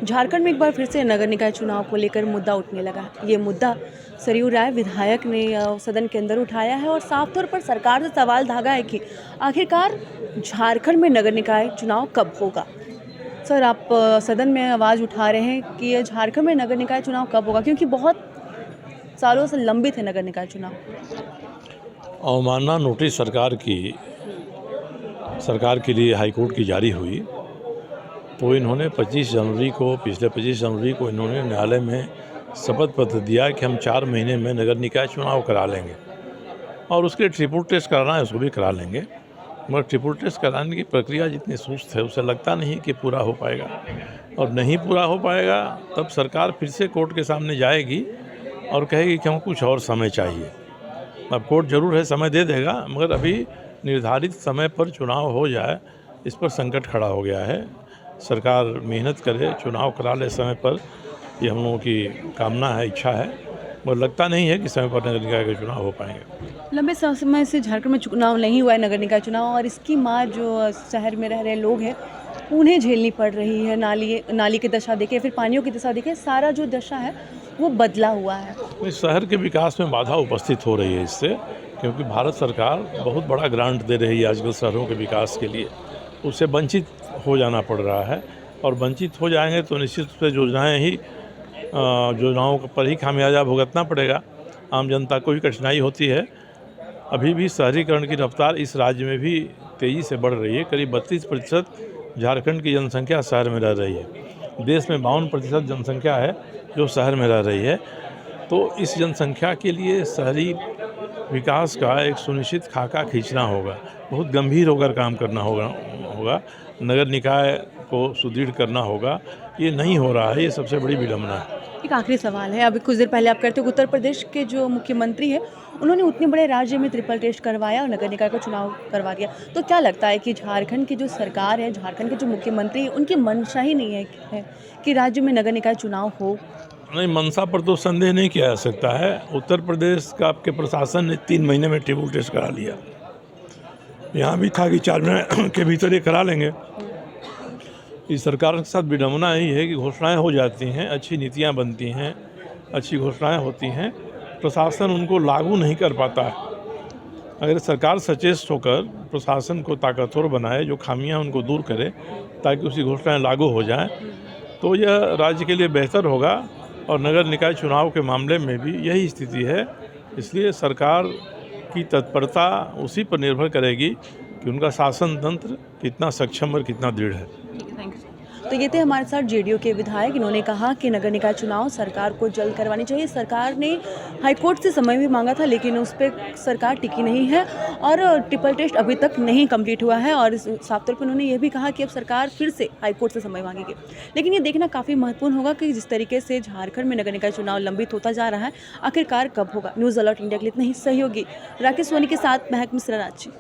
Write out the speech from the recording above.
झारखंड में एक बार फिर से नगर निकाय चुनाव को लेकर मुद्दा उठने लगा है। ये मुद्दा सरयू राय विधायक ने सदन के अंदर उठाया है और साफ तौर पर सरकार से सवाल दागा है कि आखिरकार झारखंड में नगर निकाय चुनाव कब होगा। सर, आप सदन में आवाज़ उठा रहे हैं कि ये झारखंड में नगर निकाय चुनाव कब होगा, क्योंकि बहुत सालों से लंबित है नगर निकाय चुनाव। अवमानना नोटिस सरकार के लिए हाईकोर्ट की जारी हुई, तो इन्होंने पिछले 25 जनवरी को इन्होंने न्यायालय में शपथ पत्र दिया कि हम 4 महीने में नगर निकाय चुनाव करा लेंगे और उसके लिए ट्रिपल टेस्ट कराना है उसको भी करा लेंगे। मगर ट्रिपल टेस्ट कराने की प्रक्रिया जितनी सुस्त है उसे लगता नहीं कि पूरा हो पाएगा, और नहीं पूरा हो पाएगा तब सरकार फिर से कोर्ट के सामने जाएगी और कहेगी कि हमको कुछ और समय चाहिए। अब कोर्ट जरूर है समय दे देगा, मगर अभी निर्धारित समय पर चुनाव हो जाए इस पर संकट खड़ा हो गया है। सरकार मेहनत करे, चुनाव करा ले समय पर, ये हम लोगों की कामना है, इच्छा है, मगर लगता नहीं है कि समय पर नगर निकाय के चुनाव हो पाएंगे। लंबे समय से झारखंड में चुनाव नहीं हुआ है नगर निकाय चुनाव, और इसकी मार जो शहर में रह रहे लोग हैं उन्हें झेलनी पड़ रही है। नाली की दशा देखें, फिर पानियों की दशा देखें, सारा जो दशा है वो बदला हुआ है। इस शहर के विकास में बाधा उपस्थित हो रही है इससे, क्योंकि भारत सरकार बहुत बड़ा ग्रांट दे रही है आजकल शहरों के विकास के लिए, उससे वंचित हो जाना पड़ रहा है। और वंचित हो जाएंगे तो निश्चित रूप से योजनाओं पर ही खामियाजा भुगतना पड़ेगा, आम जनता को भी कठिनाई होती है। अभी भी शहरीकरण की रफ्तार इस राज्य में भी तेज़ी से बढ़ रही है। करीब 32% झारखंड की जनसंख्या शहर में रह रही है। देश में 52% जनसंख्या है जो शहर में रह रही है। तो इस जनसंख्या के लिए शहरी विकास का एक सुनिश्चित खाका खींचना होगा, बहुत गंभीर होकर काम करना होगा, नगर निकाय को सुदृढ़ करना होगा। ये नहीं हो रहा है, ये सबसे बड़ी विडंबना है। एक आखिरी सवाल है, अभी कुछ देर पहले आप करते हो उत्तर प्रदेश के जो मुख्यमंत्री हैं उन्होंने उतने बड़े राज्य में ट्रिपल टेस्ट करवाया और नगर निकाय का चुनाव करवा दिया, तो क्या लगता है कि झारखंड की जो सरकार है, झारखंड के जो मुख्यमंत्री हैं, उनकी मंशा ही नहीं है कि राज्य में नगर निकाय चुनाव हो? नहीं, मंशा पर तो संदेह नहीं किया जा सकता है। उत्तर प्रदेश का आपके प्रशासन ने 3 महीने में ट्रिपल टेस्ट करा लिया। यहाँ भी था कि 4 महीने के भीतर ये करा लेंगे। इस सरकार के साथ विडंबना यही है कि घोषणाएं हो जाती हैं, अच्छी नीतियां बनती हैं, अच्छी घोषणाएं होती हैं, प्रशासन उनको लागू नहीं कर पाता है। अगर सरकार सचेत होकर प्रशासन को ताकतवर बनाए, जो खामियां उनको दूर करे ताकि उसकी घोषणाएं लागू हो जाएं, तो यह राज्य के लिए बेहतर होगा। और नगर निकाय चुनाव के मामले में भी यही स्थिति है। इसलिए सरकार की तत्परता उसी पर निर्भर करेगी कि उनका शासन तंत्र कितना सक्षम और कितना दृढ़ है। Thank you. तो ये थे हमारे साथ जेडीयू के विधायक। इन्होंने कहा कि नगर निकाय चुनाव सरकार को जल्द करवानी चाहिए। सरकार ने हाईकोर्ट से समय भी मांगा था, लेकिन उस पर सरकार टिकी नहीं है और ट्रिपल टेस्ट अभी तक नहीं कंप्लीट हुआ है। और साफ तौर पर उन्होंने ये भी कहा कि अब सरकार फिर से हाईकोर्ट से समय मांगेगी। लेकिन ये देखना काफ़ी महत्वपूर्ण होगा कि जिस तरीके से झारखंड में नगर निकाय चुनाव लंबित होता जा रहा है, आखिरकार कब होगा। न्यूज़ अलर्ट इंडिया के लिए इतना ही सहयोगी राकेश सोनी के साथ महक मिश्रा, रांची।